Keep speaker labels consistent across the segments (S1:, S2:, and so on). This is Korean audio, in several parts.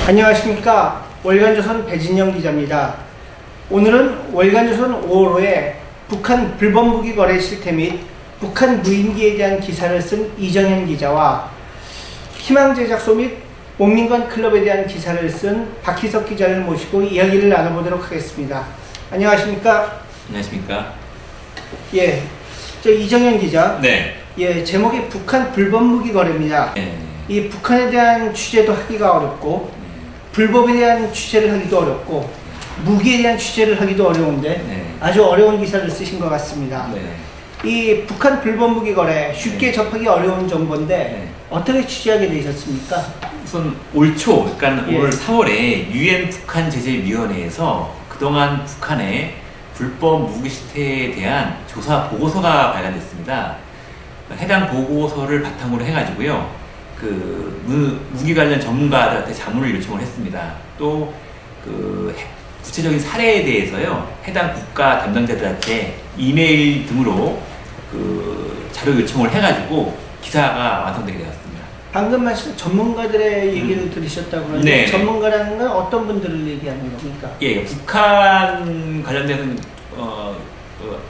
S1: 안녕하십니까. 월간조선 배진영 기자입니다. 오늘은 월간조선 5월호에 북한 불법무기 거래 실태 및 북한 무인기에 대한 기사를 쓴 이정현 기자와 희망제작소 및 목민관 클럽에 대한 기사를 쓴 박희석 기자를 모시고 이야기를 나눠보도록 하겠습니다. 안녕하십니까.
S2: 안녕하십니까.
S1: 예, 저 이정현 기자.
S2: 네.
S1: 예, 제목이 북한 불법무기 거래입니다.
S2: 네.
S1: 이 북한에 대한 취재도 하기가 어렵고 불법에 대한 취재를 하기도 어렵고 무기에 대한 취재를 하기도 어려운데 아주 어려운 기사를 쓰신 것 같습니다. 이 북한 불법무기 거래 쉽게 접하기 어려운 정보인데 어떻게 취재하게 되셨습니까?
S2: 우선 올 초, 그러니까 올 3월에 유엔 북한 제재위원회에서 그동안 북한의 불법 무기 실태에 대한 조사 보고서가 발간됐습니다. 해당 보고서를 바탕으로 해가지고요. 무기 관련 전문가들한테 자문을 요청을 했습니다. 또 구체적인 사례에 대해서요, 해당 국가 담당자들한테 이메일 등으로 자료 요청을 해가지고 기사가 완성되게 되었습니다.
S1: 방금 말씀 전문가들의 얘기를 들으셨다고 하는데 전문가라는 건 어떤 분들을 얘기하는 겁니까?
S2: 예, 북한 관련된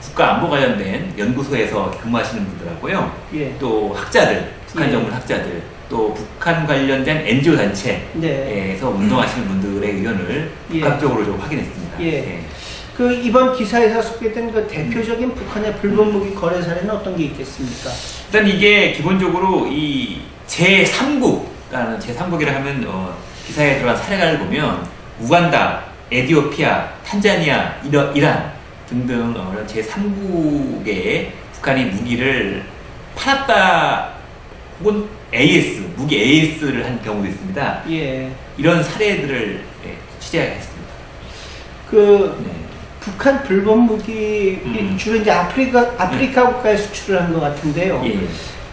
S2: 국가안보 관련된 연구소에서 근무하시는 분들하고요. 또 학자들, 북한 전문 학자들, 또 북한 관련된 NGO 단체에서 운동하시는 분들의 의견을 복합적으로 좀 확인했습니다.
S1: 이번 기사에서 소개된 그 대표적인 북한의 불법무기 거래 사례는 어떤 게 있겠습니까?
S2: 일단 이게 기본적으로 이 제3국이라는 제3국이라 하면 기사에 들어간 사례를 보면 우간다, 에티오피아, 탄자니아, 이란 등등 이런 제3국에 북한이 무기를 팔았다 혹은 무기 AS를 한 경우도 있습니다. 이런 사례들을 취재했습니다.
S1: 북한 불법 무기 주로 이제 아프리카 국가에 수출을 한 것 같은데요.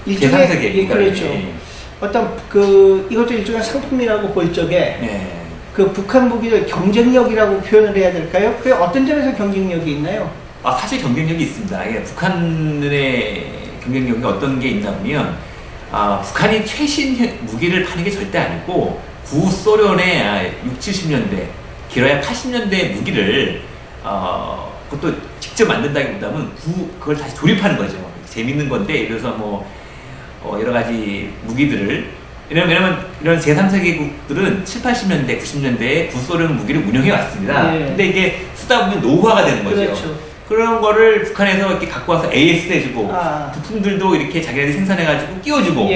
S1: 일종의 그렇죠. 어떤 이것도 일종의 상품이라고 볼 적에 북한 무기를 경쟁력이라고 표현을 해야 될까요? 그게 어떤 점에서 경쟁력이 있나요?
S2: 사실 경쟁력이 있습니다. 북한의 경쟁력이 어떤 게 있나 보면 북한이 최신 무기를 파는 게 절대 아니고 구소련의 60, 70년대 길어야 80년대 무기를 그것도 직접 만든다기보다는 그걸 다시 조립하는 거죠. 재밌는 건데, 예를 들어서 여러 가지 무기들을 왜냐면 이런 제3세계국들은 7, 80년대, 90년대에 구소련 무기를 운영해 왔습니다. 근데 이게 쓰다 보면 노후화가 되는 거죠.
S1: 그렇죠.
S2: 그런 거를 북한에서 이렇게 갖고 와서 AS 해주고 부품들도 이렇게 자기네들이 생산해가지고 끼워주고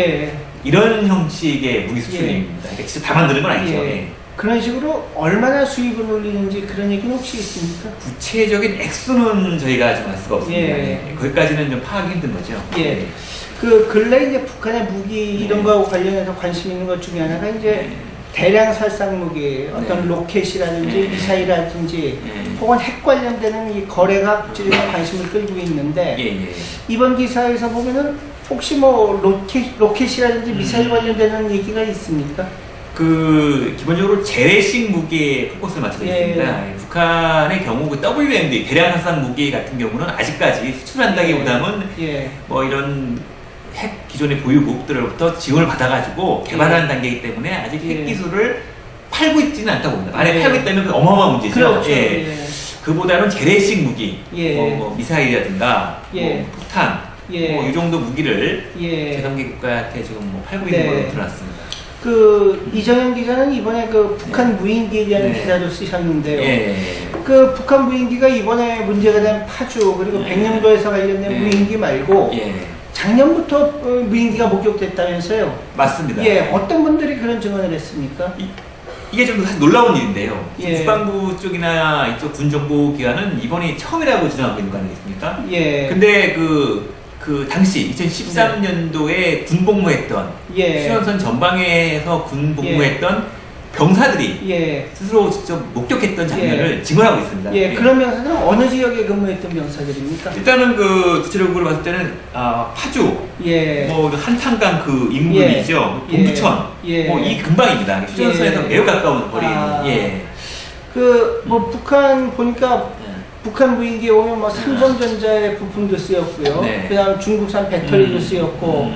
S2: 이런 형식의 무기 수출입니다. 그러니까 직접 다 만드는 건 아니죠.
S1: 그런 식으로 얼마나 수입을 올리는지 그런 얘기는 혹시 있습니까?
S2: 구체적인 액수는 저희가 좀 알 수가 없습니다. 거기까지는 좀 파악이 힘든 거죠.
S1: 근래 이제 북한의 무기 이런 거하고 관련해서 관심 있는 것 중에 하나가 이제 대량 살상 무기, 어떤 로켓이라든지 미사일이라든지 혹은 핵 관련되는 이 거래가 국제적인 관심을 끌고 있는데 이번 기사에서 보면은 혹시 로켓이라든지 미사일 관련되는 얘기가 있습니까?
S2: 기본적으로 재래식 무기에 포커스를 맞춰져 있습니다. 북한의 경우 WMD 대량 살상 무기 같은 경우는 아직까지 수출한다기보다는 이런 핵 기존의 보유국들로부터 지원을 받아가지고 개발하는 단계이기 때문에 아직 핵 기술을 팔고 있지는 않다고 봅니다. 만약에 팔고 있다면 어마어마한 문제죠.
S1: 그렇죠.
S2: 그보다는 재래식 무기, 미사일이라든가 폭탄, 이 정도 무기를 제3개 국가한테 지금 팔고 있는 걸로 드러났습니다.
S1: 이정현 기자는 이번에 북한 무인기에 대한 기사도 쓰셨는데요. 북한 무인기가 이번에 문제가 된 파주 그리고 백령도에서 관련된 무인기 말고 작년부터 무인기가 목격됐다면서요?
S2: 맞습니다.
S1: 어떤 분들이 그런 증언을 했습니까?
S2: 이게 좀 사실 놀라운 일인데요. 국방부 쪽이나 이쪽 군정보기관은 이번이 처음이라고 주장하고 있는 거 아니겠습니까? 근데 당시 2013년도에 군복무했던 수련선 전방에서 군복무했던 병사들이 스스로 직접 목격했던 장면을 증언하고 있습니다.
S1: 그런 병사들은 어느 지역에 근무했던 병사들입니까?
S2: 일단은 구체적으로 봤을 때는 파주, 한탄강 인근이죠. 동부천, 이 근방입니다. 휴전선에서 매우 가까운 거리에
S1: 북한 보니까 북한 무인기에 오면 삼성전자의 부품도 쓰였고요. 그다음 중국산 배터리도 쓰였고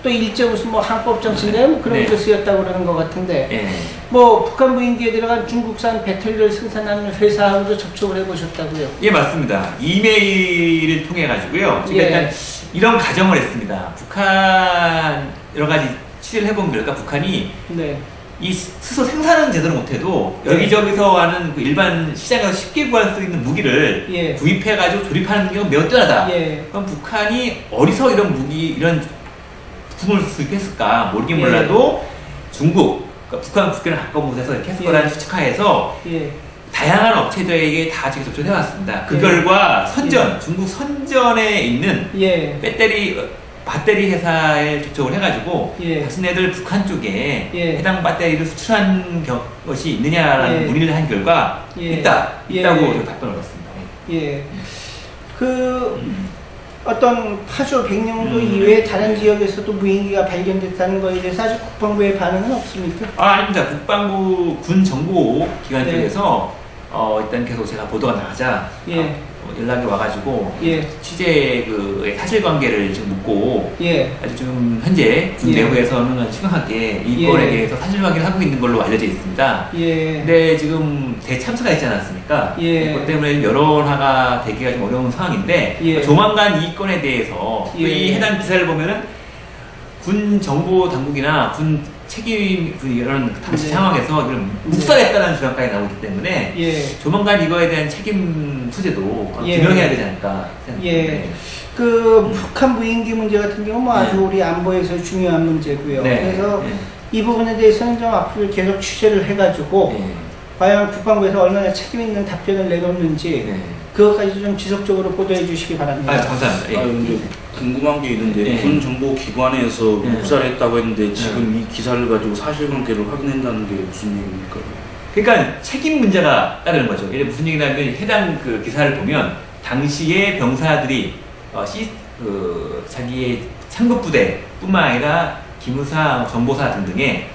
S1: 또 일제 무슨 항법정신대 그런 것도 쓰였다고 그러는 것 같은데 뭐 북한 무인기에 들어간 중국산 배터리를 생산하는 회사하고도 접촉을 해보셨다고요?
S2: 예, 맞습니다. 이메일을 통해 가지고요. 제가
S1: 예.
S2: 일단 이런 가정을 했습니다. 북한 여러 가지 취재를 해본 결과 북한이
S1: 네.
S2: 이 스스로 생산은 제대로 못해도
S1: 예.
S2: 여기저기서 하는 그 일반 시장에서 쉽게 구할 수 있는 무기를
S1: 예.
S2: 구입해가지고 조립하는 경우가 매우 뛰어나다.
S1: 예.
S2: 그럼 북한이 어디서 이런 무기, 이런 부품을 수입했을까 모르긴
S1: 예.
S2: 몰라도 중국, 그러니까 북한 국경을 가까운 곳에서 이렇게 했을
S1: 예.
S2: 거라는 추측하에서
S1: 예.
S2: 다양한 업체들에게 다 지금 접촉해왔습니다. 그
S1: 예.
S2: 결과 선전, 중국 선전에 있는
S1: 예.
S2: 배터리 회사에 접촉을 해가지고
S1: 예.
S2: 자신네들 북한 쪽에
S1: 예.
S2: 해당 배터리를 수출한 것이 있느냐라는
S1: 예.
S2: 문의를 한 결과
S1: 예.
S2: 있다고
S1: 예.
S2: 답변을 얻었습니다.
S1: 예. 어떤 파주 백령도 이외에 다른 지역에서도 무인기가 발견됐다는 거에 대해서 아직 국방부의 반응은 없습니까?
S2: 아닙니다. 국방부 군 정보 기관
S1: 네.
S2: 쪽에서 일단 계속 제가 보도가 나가자
S1: 예.
S2: 연락이 와가지고
S1: 예.
S2: 취재 그 사실관계를 지금 묻고
S1: 예.
S2: 아주 지금 현재 군
S1: 예.
S2: 내부에서는 심각하게 이
S1: 예.
S2: 건에 대해서 사실관계를 하고 있는 걸로 알려져 있습니다.
S1: 예.
S2: 근데 지금 대참사가 있지 않았습니까?
S1: 예.
S2: 그것 때문에 여론화가 되기가 좀 어려운 상황인데
S1: 예.
S2: 조만간 이 건에 대해서
S1: 예.
S2: 이 해당 기사를 보면은 군 정보 당국이나 군 책임 이런 당시
S1: 네.
S2: 상황에서 이걸 묵살했다는 주장까지 나오기 때문에
S1: 예.
S2: 조만간 이거에 대한 책임 소재도
S1: 예.
S2: 규명해야 되지 않을까 생각합니다.
S1: 예. 북한 무인기 문제 같은 경우는 뭐 아주 우리 안보에서 중요한 문제고요.
S2: 네.
S1: 그래서
S2: 네.
S1: 이 부분에 대해서는 좀 앞으로 계속 취재를 해가지고
S2: 네.
S1: 과연 국방부에서 얼마나 책임 있는 답변을 내놓는지
S2: 네.
S1: 그것까지 좀 지속적으로 보도해 주시기 바랍니다.
S2: 감사합니다. 예.
S3: 근데 궁금한 게 있는데
S2: 예.
S3: 군 정보 기관에서
S2: 예.
S3: 묵살했다고 했는데 지금 이 기사를 가지고 사실관계를 확인한다는 게 무슨 얘기입니까?
S2: 그러니까 책임 문제가 따르는 거죠. 이게 무슨 얘기냐면 해당 그 기사를 보면 당시에 병사들이 자기의 상급 부대뿐만 아니라 기무사, 정보사 등등에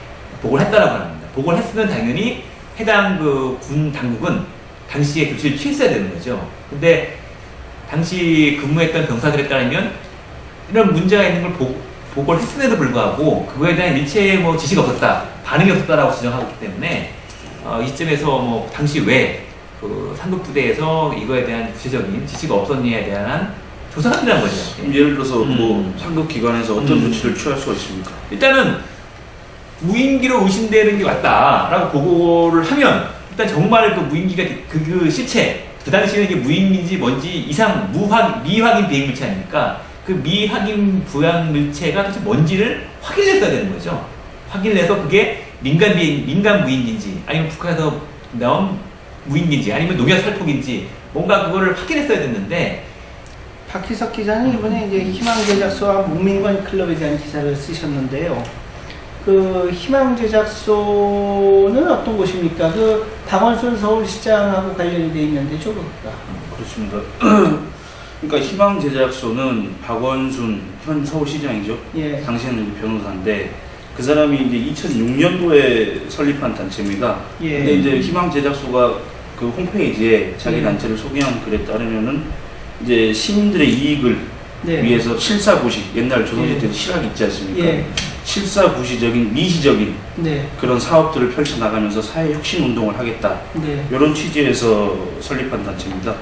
S2: 보고를 했다라고 합니다. 보고를 했으면 당연히 해당 그 군 당국은 당시에 조치를 취했어야 되는 거죠. 근데 당시 근무했던 병사들에 따르면 이런 문제가 있는 걸 보고를 했음에도 불구하고 그거에 대한 일체의 뭐 지시가 없었다, 반응이 없었다라고 지정하고 있기 때문에 이 시점에서 뭐 당시 왜 그 상급 부대에서 이거에 대한 구체적인 지시가 없었냐에 대한 조사가 필요한 거죠.
S3: 그럼 예를 들어서 뭐 상급 기관에서 어떤 조치를 취할 수가 있습니까?
S2: 일단은 무인기로 의심되는 게 왔다라고 보고를 하면 일단 정말 그 무인기가 그 실체 그 당시에는 이게 무인기인지 뭔지 미확인 비행 물체 아닙니까? 그 미확인 부양 물체가 도대체 뭔지를 확인했어야 되는 거죠. 확인을 해서 그게 민간 무인기인지 아니면 북한에서 나온 무인기인지 아니면 농약 살폭인지 뭔가 그거를 확인했어야 됐는데
S1: 박희석 기자는 이번에 이제 희망제작소와 문민관 클럽에 대한 기사를 쓰셨는데요. 그 희망제작소는 어떤 곳입니까? 그 박원순 서울시장하고 관련이 돼 있는데 조금.
S3: 그렇습니다. 그러니까 희망제작소는 박원순 현 서울시장이죠.
S1: 예.
S3: 당시에는 변호사인데 그 사람이 이제 2006년도에 설립한 단체입니다.
S1: 예.
S3: 근데 이제 희망제작소가 그 홈페이지에 자기
S1: 예.
S3: 단체를 소개한 글에 따르면은 이제 시민들의 이익을
S1: 네.
S3: 위해서 실사구시, 옛날 조선시대
S1: 예.
S3: 때 실학 있지 않습니까?
S1: 예.
S3: 실사구시적인 미시적인
S1: 네.
S3: 그런 사업들을 펼쳐나가면서 사회혁신운동을 하겠다.
S1: 네.
S3: 이런 취지에서 설립한 단체입니다.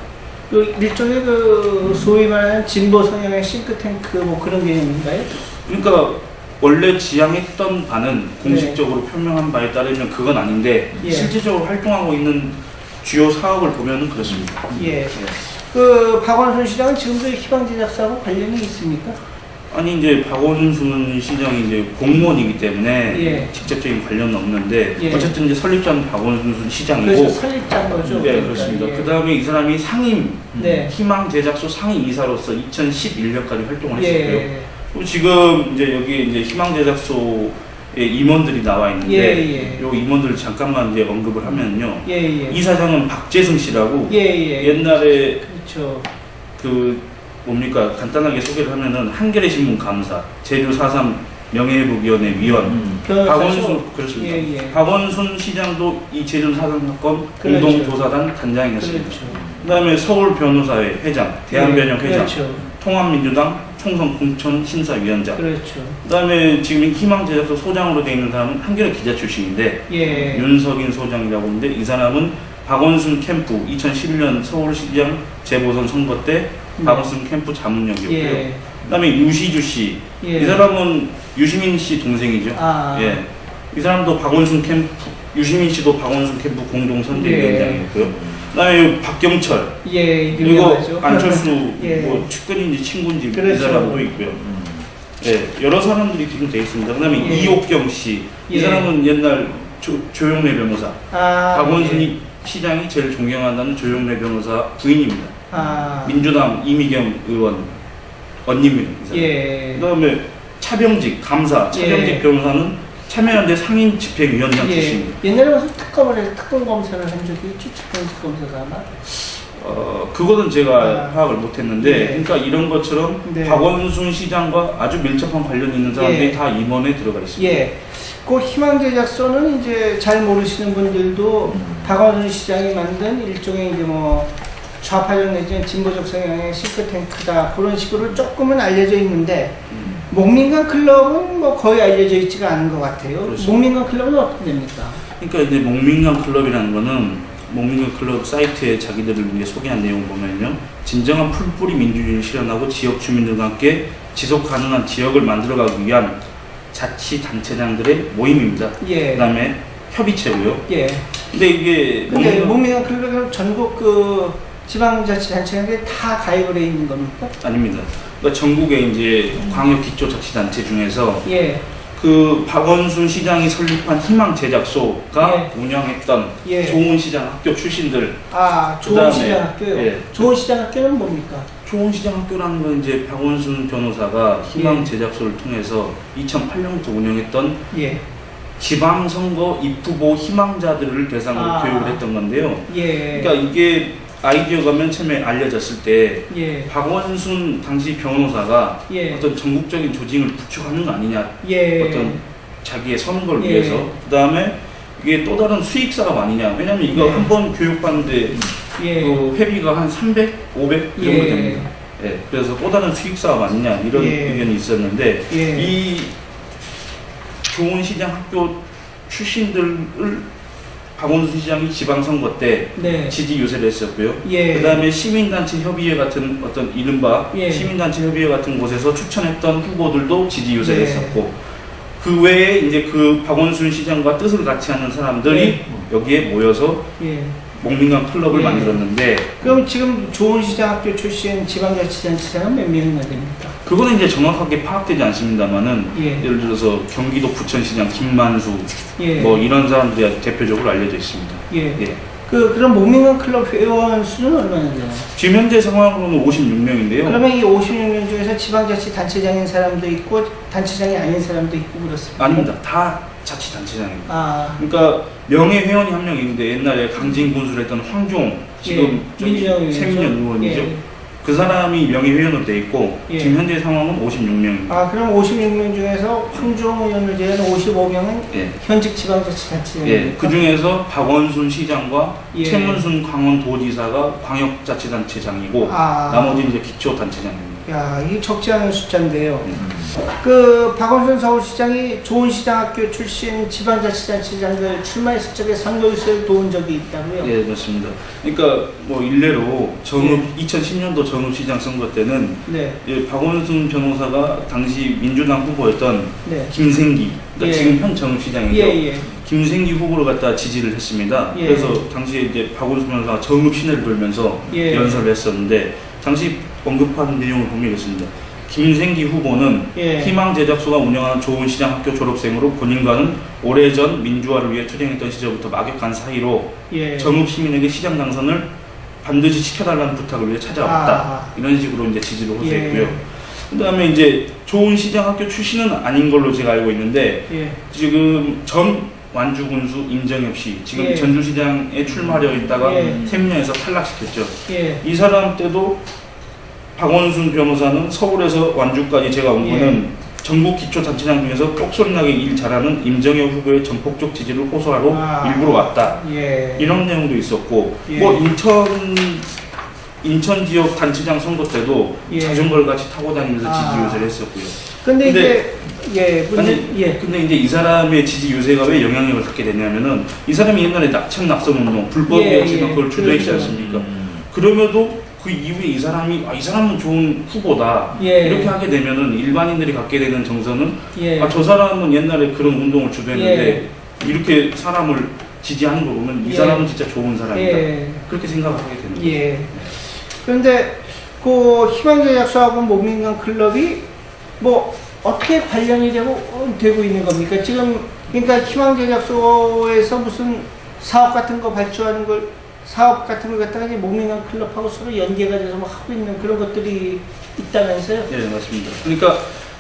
S1: 그 일종의 그 소위 말하는 진보 성향의 싱크탱크 뭐 그런 개념인가요?
S3: 그러니까 원래 지향했던 바는 공식적으로 표명한 바에 따르면 그건 아닌데
S1: 예.
S3: 실질적으로 활동하고 있는 주요 사업을 보면은 그렇습니다.
S1: 예. 그 박원순 시장은 지금도 희망제작소하고 관련이 있습니까?
S3: 아니 이제 박원순 시장이 이제 공무원이기 때문에
S1: 예.
S3: 직접적인 관련은 없는데
S1: 예.
S3: 어쨌든 이제 설립자는 박원순 시장이고
S1: 그래서 설립자인 거죠.
S3: 네 그렇습니다.
S1: 예.
S3: 그 다음에 이 사람이 상임
S1: 네.
S3: 희망제작소 상임 이사로서 2011년까지 활동을 했었고요.
S1: 예.
S3: 그리고 지금 이제 여기 이제 희망제작소의 임원들이 나와 있는데
S1: 예, 예.
S3: 요 임원들을 잠깐만 이제 언급을 하면요.
S1: 예, 예.
S3: 이사장은 박재승 씨라고
S1: 예, 예.
S3: 옛날에
S1: 그렇죠.
S3: 그 뭡니까 간단하게 소개를 하면은 한겨레 신문 감사, 제주 4.3 명예회복위원회 위원, 박원순 그렇습니다.
S1: 예, 예.
S3: 박원순 시장도 이 제주 4.3 사건
S1: 그렇죠.
S3: 공동조사단 단장이었습니다.
S1: 그렇죠.
S3: 그다음에 서울 변호사회 회장, 대한변협 회장,
S1: 그렇죠.
S3: 통합민주당 총선 공천 심사위원장.
S1: 그렇죠.
S3: 그다음에 지금 희망제작소 소장으로 되어 있는 사람은 한겨레 기자 출신인데
S1: 예.
S3: 윤석인 소장이라고 하는데 이 사람은 박원순 캠프 2011년 서울시장 재보선 선거 때 박원순 캠프 자문역이었고요.
S1: 예.
S3: 그다음에 유시주 씨,
S1: 예.
S3: 이 사람은 유시민 씨 동생이죠.
S1: 아.
S3: 예, 이 사람도 박원순 캠프, 유시민 씨도 박원순 캠프 공동 선대위원장이었고요. 그다음에 박경철,
S1: 예,
S3: 그리고
S1: 유명하죠.
S3: 안철수
S1: 예.
S3: 뭐 측근인지 친구인지 이
S1: 그렇죠.
S3: 사람도 있고요. 예, 여러 사람들이 지금 돼 있습니다. 그다음에
S1: 예.
S3: 이옥경 씨, 이
S1: 예.
S3: 사람은 옛날 조영래 변호사,
S1: 아,
S3: 박원순 시장이 제일 존경한다는 조영래 변호사 부인입니다.
S1: 아,
S3: 민주당 이미경 의원 언님입니다.
S1: 예.
S3: 그다음에 차병직 감사, 차병직
S1: 예.
S3: 변호사는 참여연대 상임 집행위원장 출신입니다.
S1: 예. 옛날에 무슨 특검을 해서 특검 검사를 한 적이 있죠. 특검 검사가 아마.
S3: 그거는 제가
S1: 아.
S3: 파악을 못했는데,
S1: 네.
S3: 그러니까 이런 것처럼
S1: 네.
S3: 박원순 시장과 아주 밀접한 관련 있는 사람들이
S1: 예.
S3: 다 임원에 들어가 있습니다.
S1: 예. 그 희망제작소는 이제 잘 모르시는 분들도 박원순 시장이 만든 일종의 이제 뭐 좌파적 내지는 진보적 성향의 싱크탱크다 그런 식으로 조금은 알려져 있는데 목민관 클럽은 뭐 거의 알려져 있지가 않은 것 같아요.
S3: 그렇죠.
S1: 목민관 클럽은 어떻게 됩니까?
S3: 그러니까 이제 목민관 클럽이라는 거는 목민관 클럽 사이트에 자기들을 위해 소개한 내용을 보면요, 진정한 풀뿌리 민주주의를 실현하고 지역 주민들과 함께 지속 가능한 지역을 만들어가기 위한 자치단체장들의 모임입니다.
S1: 예.
S3: 그다음에 협의체고요.
S1: 예.
S3: 근데 이게
S1: 근데 목민관 클럽은 전국 그 지방자치단체장들이 다 가입을 해 있는 겁니까?
S3: 아닙니다. 그러니까 전국에 이제 광역기초자치단체 중에서
S1: 예.
S3: 그 박원순 시장이 설립한 희망제작소가 운영했던
S1: 예.
S3: 좋은 시장 학교 출신들.
S1: 아, 좋은
S3: 그다음에,
S1: 시장 학교요.
S3: 예.
S1: 좋은 시장 학교는 뭡니까?
S3: 좋은 시장 학교라는 건 이제 박원순 변호사가 희망제작소를 통해서 2008년부터 운영했던
S1: 예.
S3: 지방선거 입후보 희망자들을 대상으로 교육을 했던 건데요.
S1: 예.
S3: 그러니까 이게 아이디어가 맨 처음에 알려졌을 때
S1: 예.
S3: 박원순 당시 변호사가
S1: 예.
S3: 어떤 전국적인 조직을 구축하는 거 아니냐,
S1: 예.
S3: 어떤 자기의 선거를
S1: 예.
S3: 위해서. 그 다음에 이게 또 다른 수익 사업 아니냐. 왜냐면 이거
S1: 예.
S3: 한 번 교육받는데
S1: 예.
S3: 그 회비가 한 300, 500 이 정도
S1: 예.
S3: 됩니다. 예. 그래서 또 다른 수익 사업 아니냐 이런
S1: 예.
S3: 의견이 있었는데
S1: 예.
S3: 이 좋은 시장 학교 출신들을 박원순 시장이 지방선거 때
S1: 네.
S3: 지지 유세를 했었고요.
S1: 예.
S3: 그 다음에 시민단체 협의회 같은 어떤 이른바
S1: 예.
S3: 시민단체 협의회 같은 곳에서 추천했던 후보들도 지지 유세를
S1: 예.
S3: 했었고, 그 외에 이제 그 박원순 시장과 뜻을 같이 하는 사람들이
S1: 예.
S3: 여기에 모여서
S1: 예.
S3: 목민관 클럽을
S1: 예.
S3: 만들었는데,
S1: 그럼 지금 좋은 시장 학교 출신 지방자치단체장은 몇 명이나 됩니까?
S3: 그거는 이제 정확하게 파악되지 않습니다만은
S1: 예.
S3: 예를 들어서 경기도 부천시장 김만수
S1: 예.
S3: 뭐 이런 사람들이 대표적으로 알려져 있습니다.
S1: 예.
S3: 예.
S1: 그럼 목민관 클럽 회원 수는 얼마나 돼요?
S3: 지금 현재 상황으로는 56명인데요.
S1: 그러면 이 56명 중에서 지방자치단체장인 사람도 있고 단체장이 아닌 사람도 있고 그렇습니다.
S3: 아닙니다. 다 자치단체장입니다.
S1: 아.
S3: 그러니까 명예회원이 한 명 있는데 옛날에 강진 군수를 했던 황종, 지금
S1: 민주당
S3: 새민년 의원이죠.
S1: 예.
S3: 그 사람이 명예회원으로 돼 있고
S1: 예.
S3: 지금 현재 상황은 56명입니다.
S1: 아, 그럼 56명 중에서 황종 의원을 제외한 55명은
S3: 예.
S1: 현직 지방자치단체장입니까?
S3: 예. 그 중에서 박원순 시장과
S1: 예.
S3: 최문순 강원도지사가 광역자치단체장이고
S1: 아.
S3: 나머지 이제 기초단체장입니다.
S1: 야, 이게 적지 않은 숫자인데요. 그 박원순 서울시장이 좋은 시장학교 출신 지방자치단체장들 출마했을 적에 선거유세를 도운 적이 있다고요?
S3: 예, 맞습니다. 그러니까 뭐 일례로 정읍 2010년도 정읍시장 선거 때는
S1: 네.
S3: 예, 박원순 변호사가 당시 민주당 후보였던
S1: 네.
S3: 김생기, 그러니까
S1: 예.
S3: 지금 현 정읍시장이죠.
S1: 예, 예.
S3: 김생기 후보를 갖다 지지를 했습니다.
S1: 예.
S3: 그래서 당시에 이제 박원순 변호사가 정읍 시내를 돌면서
S1: 예.
S3: 연설을 했었는데 당시 언급한 내용을 보면 이렇습니다. 김생기 후보는
S1: 예.
S3: 희망제작소가 운영하는 좋은 시장 학교 졸업생으로 본인과는 오래전 민주화를 위해 투쟁했던 시절부터 막역한 사이로
S1: 예.
S3: 정읍 시민에게 시장 당선을 반드시 시켜달라는 부탁을 위해 찾아왔다.
S1: 아.
S3: 이런 식으로 이제 지지를 호소했고요.
S1: 예.
S3: 그다음에 이제 좋은 시장 학교 출신은 아닌 걸로 제가 알고 있는데
S1: 예.
S3: 지금 전 완주군수 임정엽 씨 지금
S1: 예.
S3: 전주시장에 출마하려 있다가
S1: 예.
S3: 세민야에서 탈락시켰죠.
S1: 예.
S3: 이 사람 때도 박원순 변호사는 서울에서 완주까지 제가 온
S1: 예.
S3: 거는 전국 기초단체장 중에서 똑소리나게 일 잘하는 임정엽 후보의 전폭적 지지를 호소하러
S1: 아.
S3: 일부러 왔다.
S1: 예.
S3: 이런 내용도 있었고
S1: 예.
S3: 뭐 인천 지역 단체장 선거 때도
S1: 예.
S3: 자전거를 같이 타고 다니면서 지지 유세를 했었고요.
S1: 근데
S3: 근데
S1: 이제
S3: 근데 이제 이 사람의 지지 유세가 왜 영향력을 갖게 됐냐면은 이 사람이 옛날에 낙천 낙선운동 불법이었지만 그걸 주도했지
S1: 그렇죠.
S3: 않습니까? 그럼에도 그 이후에 이 사람은 좋은 후보다
S1: 예.
S3: 이렇게 하게 되면은 일반인들이 갖게 되는 정서는
S1: 예.
S3: 저 사람은 옛날에 그런 운동을 주도했는데 이렇게 사람을 지지하는 거 보면 이
S1: 예.
S3: 사람은 진짜 좋은 사람이다.
S1: 예.
S3: 그렇게 생각하게 되는 거죠.
S1: 예. 그런데 그 희망제작소하고 목민관 클럽이 뭐 어떻게 관련이 되고 있는 겁니까? 지금 그러니까 희망제작소에서 무슨 사업 같은 거 발주하는 걸 사업 같은 걸 갖다가 이제 목민관 클럽하고 서로 연계가 돼서 뭐 하고 있는 그런 것들이 있다면서요?
S3: 예, 맞습니다. 그러니까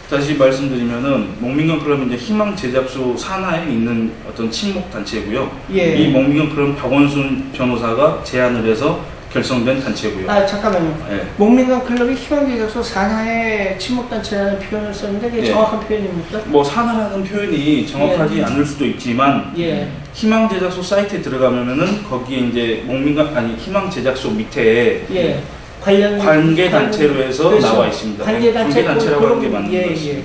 S3: 다시 말씀드리면은 목민관 클럽은 이제 희망 제작소 산하에 있는 어떤 친목 단체고요.
S1: 예.
S3: 이 목민관 클럽은 박원순 변호사가 제안을 해서 결성된 단체고요.
S1: 아 잠깐만요.
S3: 예.
S1: 목민관 클럽이 희망제작소 산하의 친목단체라는 표현을 썼는데 그게
S3: 예.
S1: 정확한 표현입니까?
S3: 뭐 산하라는 표현이 정확하지
S1: 예.
S3: 않을 수도 있지만
S1: 예.
S3: 희망 제작소 사이트에 들어가면은 거기에 이제 희망 제작소 밑에
S1: 예. 관계
S3: 단체로 해서
S1: 그렇죠.
S3: 나와 있습니다.
S1: 관계단체라고
S3: 하는 게 맞는
S1: 예,
S3: 것입니다.
S1: 예.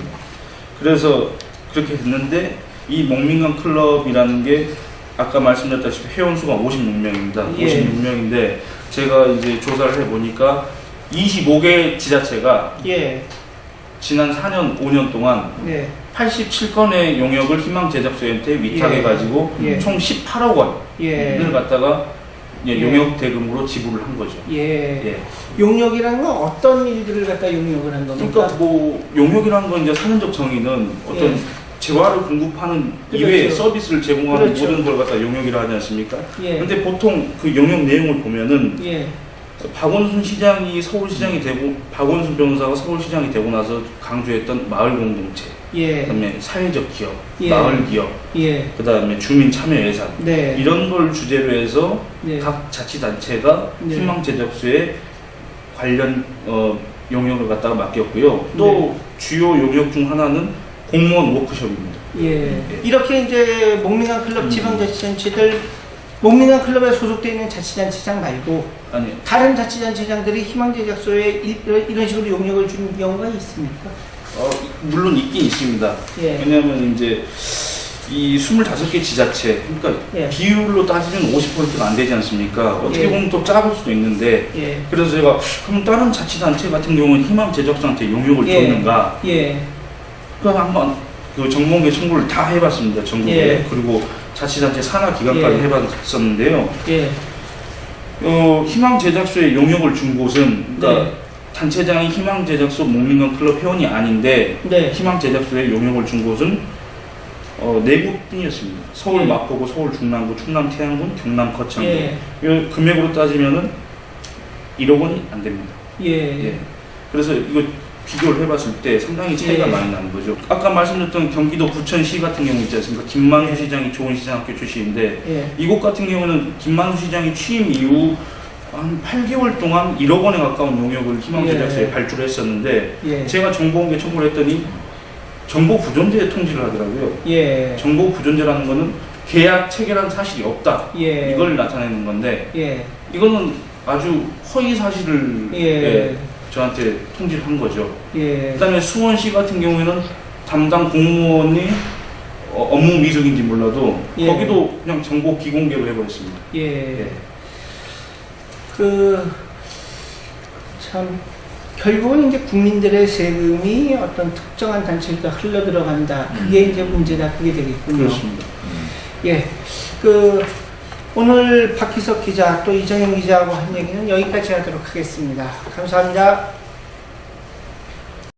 S3: 그래서 그렇게 됐는데 이 목민관 클럽이라는 게 아까 말씀드렸다시피 회원수가 56명입니다.
S1: 예.
S3: 56명인데 제가 이제 조사를 해보니까 25개 지자체가
S1: 예.
S3: 지난 4년, 5년 동안
S1: 예.
S3: 87건의 용역을 희망 제작소한테 위탁해가지고
S1: 예.
S3: 총 18억 원을
S1: 예.
S3: 갖다가 이제
S1: 예.
S3: 용역 대금으로 지불을 한 거죠.
S1: 예.
S3: 예.
S1: 용역이라는 건 어떤 일들을 갖다 용역을 한 겁니까?
S3: 그러니까 뭐 용역이라는 건 이제 사전적 정의는 어떤
S1: 예.
S3: 재화를 공급하는
S1: 그렇죠.
S3: 이외에 서비스를 제공하는
S1: 그렇죠.
S3: 모든 걸 갖다 용역이라 하지 않습니까?
S1: 예.
S3: 근데 보통 그 용역 내용을 보면은
S1: 예.
S3: 박원순 시장이 서울시장이 되고 박원순 변호사가 서울시장이 되고 나서 강조했던 마을 공동체,
S1: 예.
S3: 그다음에 사회적 기업,
S1: 예.
S3: 마을 기업,
S1: 예.
S3: 그다음에 주민 참여 예산
S1: 네.
S3: 이런 걸 주제로 해서
S1: 네.
S3: 각 자치단체가
S1: 네.
S3: 희망 제작소에 관련 용역을 갖다가 맡겼고요. 또
S1: 네.
S3: 주요 용역 중 하나는 공무원 워크숍입니다.
S1: 예. 이렇게 이제 목민관 클럽 지방자치단체들 목민관 클럽에 소속되어 있는 자치단체장 말고
S3: 아니
S1: 다른 자치단체장들이 희망제작소에 이런 식으로 용역을 주는 경우가 있습니까?
S3: 물론 있긴 있습니다.
S1: 예.
S3: 왜냐하면 이제 이 25개 지자체, 그러니까
S1: 예.
S3: 비율로 따지면 50%가 안 되지 않습니까? 어떻게
S1: 예.
S3: 보면 또 작을 수도 있는데,
S1: 예.
S3: 그래서 제가 그럼 다른 자치단체 같은 경우는 희망 제작소한테 용역을
S1: 예.
S3: 줬는가?
S1: 예.
S3: 그래서 한번 그 정보공개 청구를 다 해봤습니다. 전국에.
S1: 예.
S3: 그리고 자치단체 산하 기관까지
S1: 예.
S3: 해봤었는데요.
S1: 예.
S3: 희망 제작소에 용역을 준 곳은, 그러니까
S1: 네.
S3: 단체장이 희망 제작소 목민관 클럽 회원이 아닌데,
S1: 네.
S3: 희망 제작소에 용역을 준 곳은 네 곳뿐이었습니다. 서울
S1: 예.
S3: 마포구, 서울 중랑구, 충남 태안군, 경남 거창군.
S1: 예.
S3: 이 금액으로 따지면은 1억 원이 안 됩니다.
S1: 예.
S3: 예. 그래서 이거 비교를 해봤을 때 상당히 차이가
S1: 예.
S3: 많이 나는 거죠. 아까 말씀드렸던 경기도 부천시 같은 경우 있지 않습니까? 김만수
S1: 예.
S3: 시장이 좋은 시장학교 출신인데
S1: 예.
S3: 이곳 같은 경우는 김만수 시장이 취임 이후 한 8개월 동안 1억 원에 가까운 용역을 희망제작소에
S1: 예.
S3: 발주를 했었는데
S1: 예.
S3: 제가 정보공개 청구를 했더니 정보 부존재 통지를 하더라고요.
S1: 예.
S3: 정보 부존재라는 거는 계약 체결한 사실이 없다.
S1: 예.
S3: 이걸 나타내는 건데
S1: 예.
S3: 이거는 아주 허위 사실을
S1: 예.
S3: 저한테 통지를 한 거죠.
S1: 예.
S3: 그다음에 수원시 같은 경우에는 담당 공무원이 업무 미숙인지 몰라도
S1: 예.
S3: 거기도 그냥 정보 비공개로 해버렸습니다.
S1: 예.
S3: 예.
S1: 참 결국은 이제 국민들의 세금이 어떤 특정한 단체가 흘러 들어간다. 그게 이제 문제다. 그게 되겠군요.
S3: 그렇습니다.
S1: 예. 오늘 박희석 기자 또 이정현 기자하고 한 얘기는 여기까지 하도록 하겠습니다. 감사합니다.